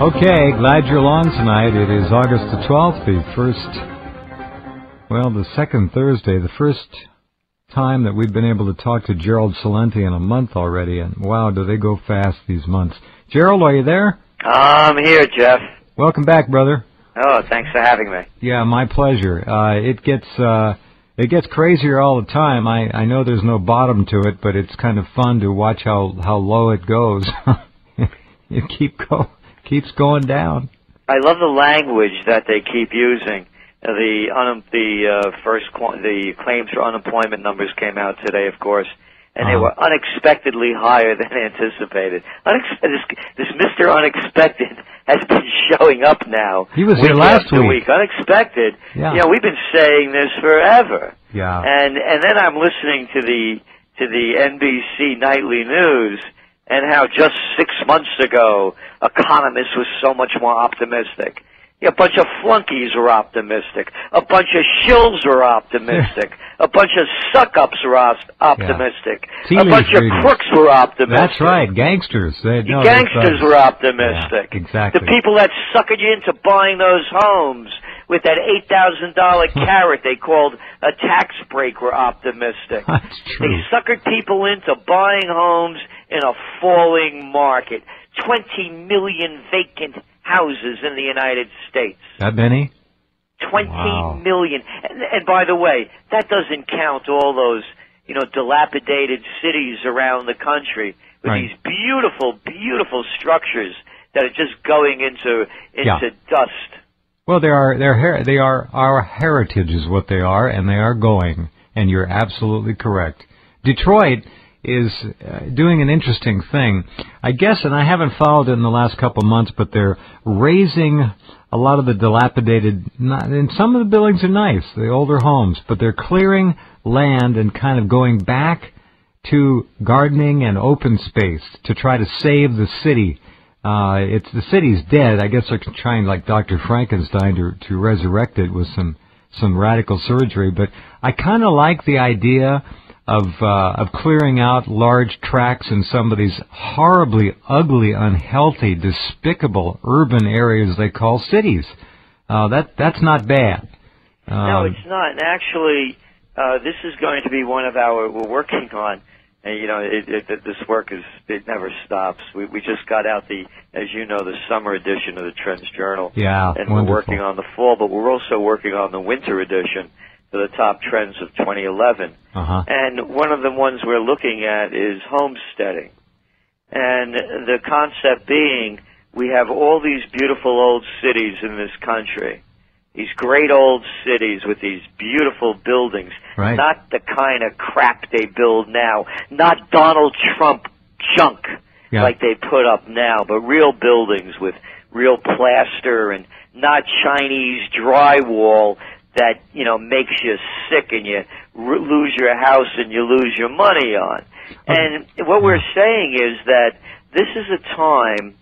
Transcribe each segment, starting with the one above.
Okay, glad you're along tonight. It is August the 12th, the second Thursday, the first time that we've been able to talk to Gerald Celente in a month already, and wow, do they go fast, these months. Gerald, are you there? I'm here, Jeff. Welcome back, brother. Oh, thanks for having me. Yeah, my pleasure. It gets crazier all the time. I know there's no bottom to it, but it's kind of fun to watch how low it goes. It keeps going down. I love the language that they keep using. The claims for unemployment numbers came out today, of course, and they were unexpectedly higher than anticipated. This Mr. Unexpected has been showing up now. He was here last week. Unexpected. Yeah. You know, we've been saying this forever. Yeah. And then I'm listening to the NBC nightly news, and how just 6 months ago, economists was so much more optimistic. Yeah, a bunch of flunkies were optimistic. A bunch of shills were optimistic. A bunch of suck-ups were optimistic. Yeah. A bunch of crooks were optimistic. That's right, gangsters. Gangsters were optimistic. Yeah, exactly. The people that suckered you into buying those homes with that $8,000 carrot they called a tax break were optimistic. That's true. They suckered people into buying homes in a falling market. 20 million vacant houses in the United States. That many? 20 million. And by the way, that doesn't count all those, dilapidated cities around the country with these beautiful, beautiful structures that are just going into dust. Well, they are our heritage is what they are, and they are going, and you're absolutely correct. Detroit is doing an interesting thing, I guess, and I haven't followed it in the last couple of months, but they're raising a lot of the dilapidated, and some of the buildings are nice, the older homes, but they're clearing land and kind of going back to gardening and open space to try to save the city. The city's dead. I guess they're trying, like Dr. Frankenstein, to resurrect it with some radical surgery, but I kind of like the idea of clearing out large tracts in some of these horribly ugly, unhealthy, despicable urban areas they call cities. That's not bad. No, it's not. And actually, this is going to be one of we're working on. And this work it never stops. We just got out the summer edition of the Trends Journal. Yeah, and wonderful. We're working on the fall, but we're also working on the winter edition for the top trends of 2011. And one of the ones we're looking at is homesteading. And the concept being, we have all these beautiful old cities in this country, these great old cities with these beautiful buildings, not the kind of crap they build now, not Donald Trump junk like they put up now, but real buildings with real plaster and not Chinese drywall that, makes you sick and you lose your house and you lose your money on. And what we're saying is that this is a time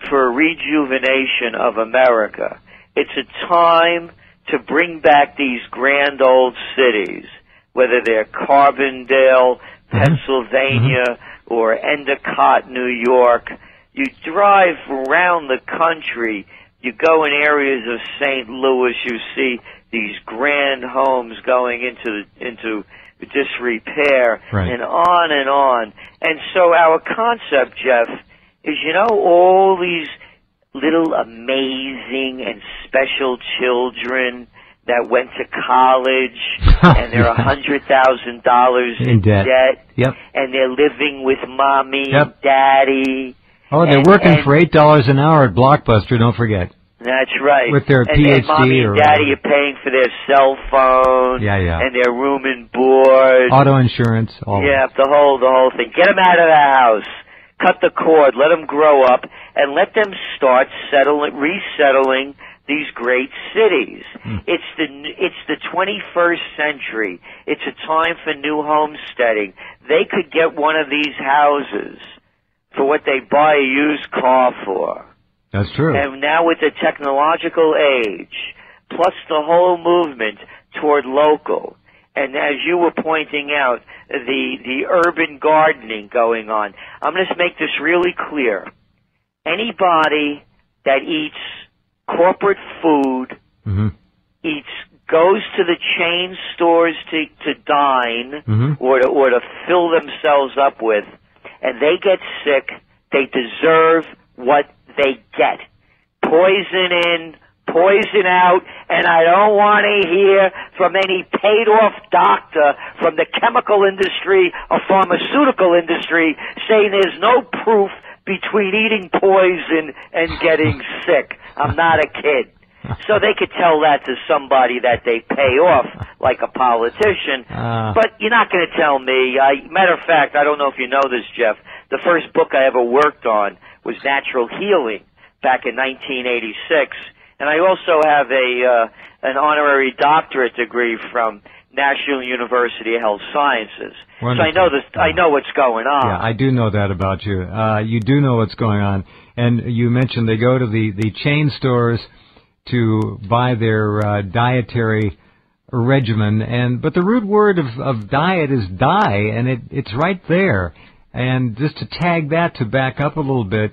for rejuvenation of America. It's a time to bring back these grand old cities, whether they're Carbondale, Pennsylvania, or Endicott, New York. You drive around the country, you go in areas of St. Louis, you see these grand homes going into disrepair, and on and on. And so our concept, Jeff, is all these little amazing and special children that went to college and they're $100,000 in debt, and they're living with mommy and daddy. Oh, they're working for $8 an hour at Blockbuster, don't forget. That's right. With their PhD and mommy and daddy are paying for their cell phone, and their room and board, auto insurance, the whole thing. Get them out of the house. Cut the cord. Let them grow up, and let them start resettling these great cities. It's the 21st century. It's a time for new homesteading. They could get one of these houses for what they buy a used car for. That's true. And now with the technological age, plus the whole movement toward local, and as you were pointing out, the urban gardening going on, I'm going to make this really clear. Anybody that eats corporate food, goes to the chain stores to dine or to fill themselves up with, and they get sick, they deserve what they get. Poison in, poison out, and I don't want to hear from any paid-off doctor from the chemical industry or pharmaceutical industry saying there's no proof between eating poison and getting sick. I'm not a kid. So they could tell that to somebody that they pay off, like a politician. But you're not going to tell me. Matter of fact, I don't know if you know this, Jeff. The first book I ever worked on was Natural Healing back in 1986. And I also have an honorary doctorate degree from National University of Health Sciences. Wonderful. So I know this. I know what's going on. Yeah, I do know that about you. You do know what's going on. And you mentioned they go to the chain stores to buy their dietary regimen, but the root word of diet is die, and it's right there. And just to tag that, to back up a little bit,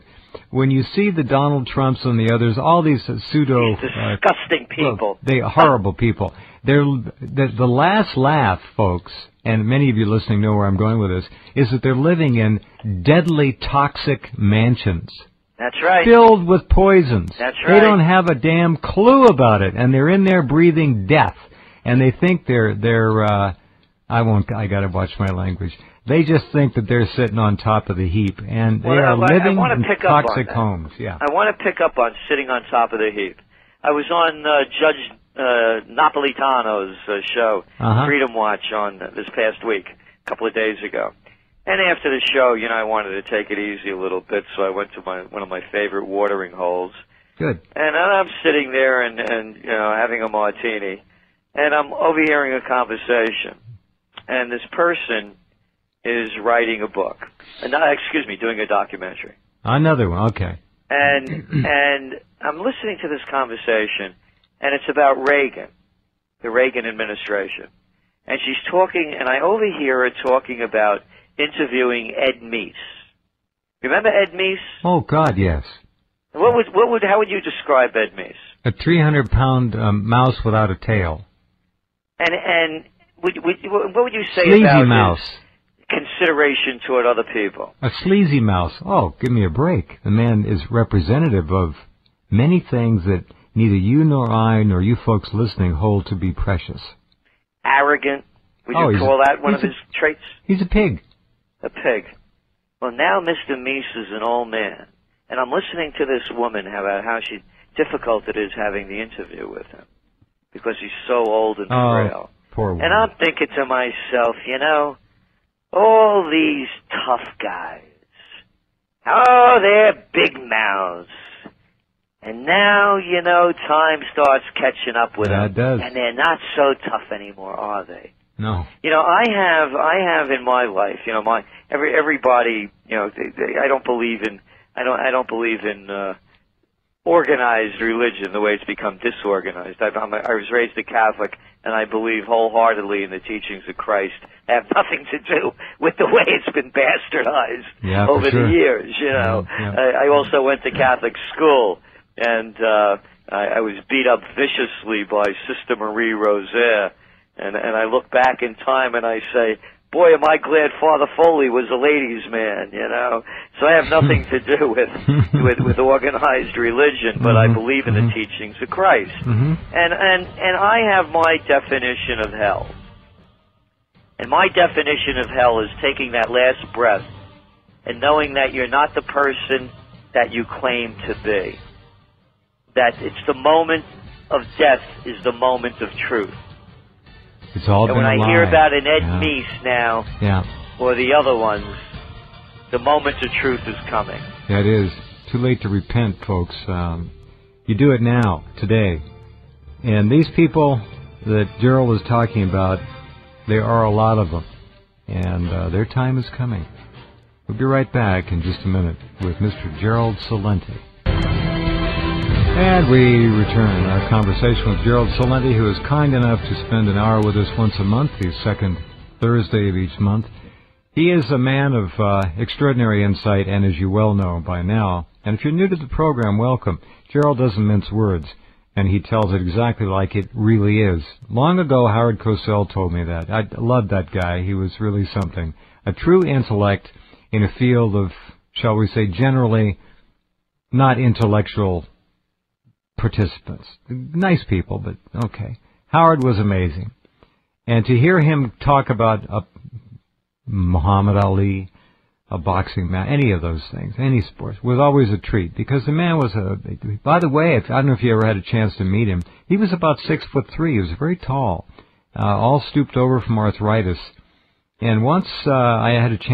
when you see the Donald Trumps and the others, all these pseudo disgusting people, they are horrible people. They're the last laugh, folks, and many of you listening know where I'm going with this, is that they're living in deadly toxic mansions. That's right. Filled with poisons. That's right. They don't have a damn clue about it, and they're in there breathing death. And they think they're I gotta watch my language. They just think that they're sitting on top of the heap, and they are living in toxic homes. Yeah. I want to pick up on sitting on top of the heap. I was on Judge Napolitano's show, Freedom Watch, on this past week, a couple of days ago. And after the show, I wanted to take it easy a little bit, so I went to one of my favorite watering holes. Good. And I'm sitting there and having a martini, and I'm overhearing a conversation. And this person is writing a book. Doing a documentary. Another one, okay. And I'm listening to this conversation, and it's about Reagan, the Reagan administration. And she's talking, and I overhear her talking about interviewing Ed Meese. Remember Ed Meese? Oh God, yes. How would you describe Ed Meese? A 300-pound mouse without a tail. And what would you say sleazy about mouse. His consideration toward other people? A sleazy mouse. Oh, give me a break. The man is representative of many things that neither you nor I nor you folks listening hold to be precious. Arrogant. Would you call that one of his traits? He's a pig. A pig. Well, now Mr. Meese is an old man, and I'm listening to this woman about how difficult it is having the interview with him because he's so old and frail. Poor woman. And I'm thinking to myself, all these tough guys, they're big mouths. And now, time starts catching up with them. It does. And they're not so tough anymore, are they? No. I have in my life, everybody, I don't believe in organized religion the way it's become disorganized. I was raised a Catholic, and I believe wholeheartedly in the teachings of Christ. I have nothing to do with the way it's been bastardized over the years. I also went to Catholic school, and I was beat up viciously by Sister Marie Rosaire. And I look back in time and I say, boy, am I glad Father Foley was a ladies' man, So I have nothing to do with organized religion, but I believe in the teachings of Christ. And I have my definition of hell. And my definition of hell is taking that last breath and knowing that you're not the person that you claim to be. That it's the moment of death is the moment of truth. It's all and when I hear about an Ed Meese now, or the other ones, the moment of truth is coming. Yeah, it is. Too late to repent, folks. You do it now, today. And these people that Gerald was talking about, there are a lot of them. And their time is coming. We'll be right back in just a minute with Mr. Gerald Celente. And we return our conversation with Gerald Celente, who is kind enough to spend an hour with us once a month, the second Thursday of each month. He is a man of extraordinary insight, and as you well know by now, And if you're new to the program, welcome. Gerald doesn't mince words, and he tells it exactly like it really is. Long ago, Howard Cosell told me that. I loved that guy. He was really something. A true intellect in a field of, shall we say, generally not intellectual participants. Nice people, but okay. Howard was amazing. And to hear him talk about Muhammad Ali, a boxing man, any of those things, any sports, was always a treat, because the man was by the way, I don't know if you ever had a chance to meet him, he was about 6'3". He was very tall, all stooped over from arthritis. And once I had a chance